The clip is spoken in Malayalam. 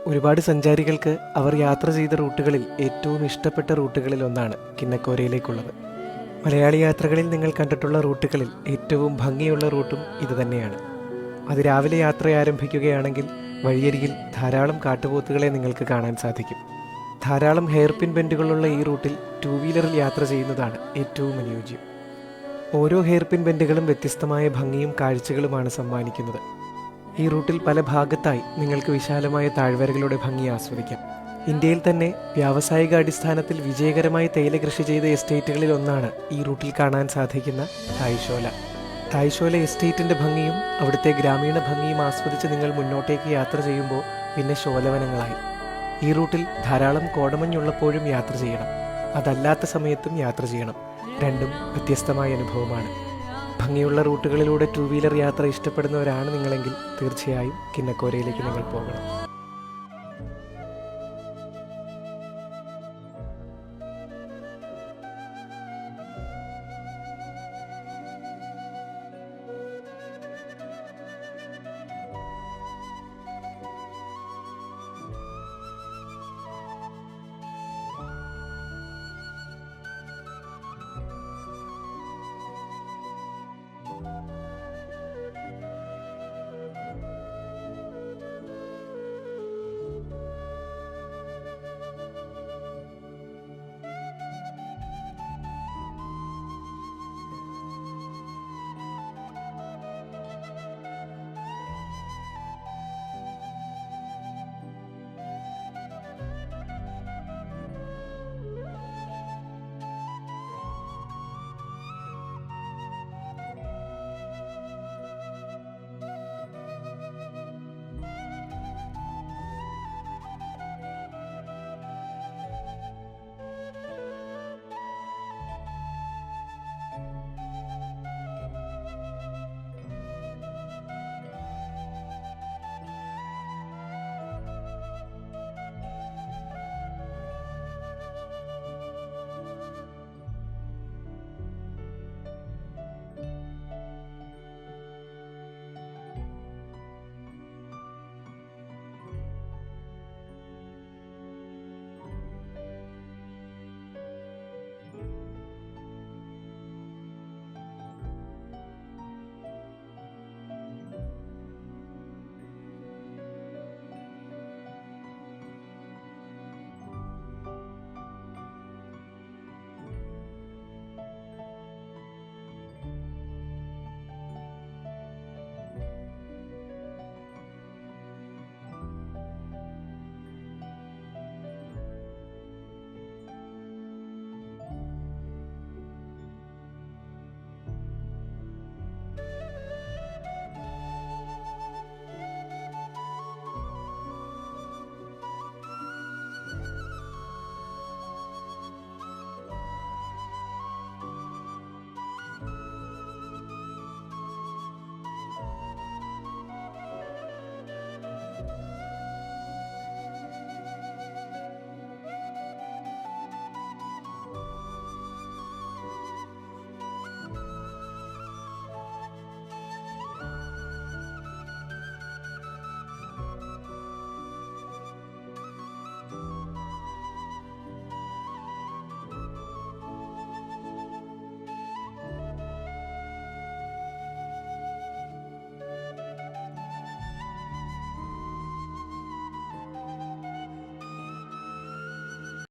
ഒരുപാട് സഞ്ചാരികൾക്ക് അവർ യാത്ര ചെയ്ത റൂട്ടുകളിൽ ഏറ്റവും ഇഷ്ടപ്പെട്ട റൂട്ടുകളിൽ ഒന്നാണ് കിന്നക്കോരയിലേക്കുള്ളത്. മലയാളി യാത്രകളിൽ നിങ്ങൾ കണ്ടിട്ടുള്ള റൂട്ടുകളിൽ ഏറ്റവും ഭംഗിയുള്ള റൂട്ടും ഇതുതന്നെയാണ്. അതിരാവിലെ യാത്ര ആരംഭിക്കുകയാണെങ്കിൽ വഴിയരികിൽ ധാരാളം കാട്ടുപോത്തുകളെ നിങ്ങൾക്ക് കാണാൻ സാധിക്കും. ധാരാളം ഹെയർ പിൻ ബെൻഡുകളുള്ള ഈ റൂട്ടിൽ 2 വീലറിൽ യാത്ര ചെയ്യുന്നതാണ് ഏറ്റവും അനുയോജ്യം. ഓരോ ഹെയർ പിൻ ബെൻഡുകളും വ്യത്യസ്തമായ ഭംഗിയും കാഴ്ചകളുമാണ് സമ്മാനിക്കുന്നത്. ഈ റൂട്ടിൽ പല ഭാഗത്തായി നിങ്ങൾക്ക് വിശാലമായ താഴ്വരകളുടെ ഭംഗി ആസ്വദിക്കാം. ഇന്ത്യയിൽ തന്നെ വ്യാവസായിക അടിസ്ഥാനത്തിൽ വിജയകരമായി തേയില കൃഷി ചെയ്ത എസ്റ്റേറ്റുകളിൽ ഒന്നാണ് ഈ റൂട്ടിൽ കാണാൻ സാധിക്കുന്ന തായ്ശോല. തായ്ശോല എസ്റ്റേറ്റിൻ്റെ ഭംഗിയും അവിടുത്തെ ഗ്രാമീണ ഭംഗിയും ആസ്വദിച്ച് നിങ്ങൾ മുന്നോട്ടേക്ക് യാത്ര ചെയ്യുമ്പോൾ പിന്നെ ശോലവനങ്ങളായി. ഈ റൂട്ടിൽ ധാരാളം കോടമഞ്ഞുള്ളപ്പോഴും യാത്ര ചെയ്യണം, അതല്ലാത്ത സമയത്തും യാത്ര ചെയ്യണം. രണ്ടും വ്യത്യസ്തമായ അനുഭവമാണ്. ഭംഗിയുള്ള റൂട്ടുകളിലൂടെ 2 വീലർ യാത്ര ഇഷ്ടപ്പെടുന്നവരാണ് നിങ്ങളെങ്കിൽ തീർച്ചയായും കിന്നക്കോരയിലേക്ക് നിങ്ങൾ പോകണം.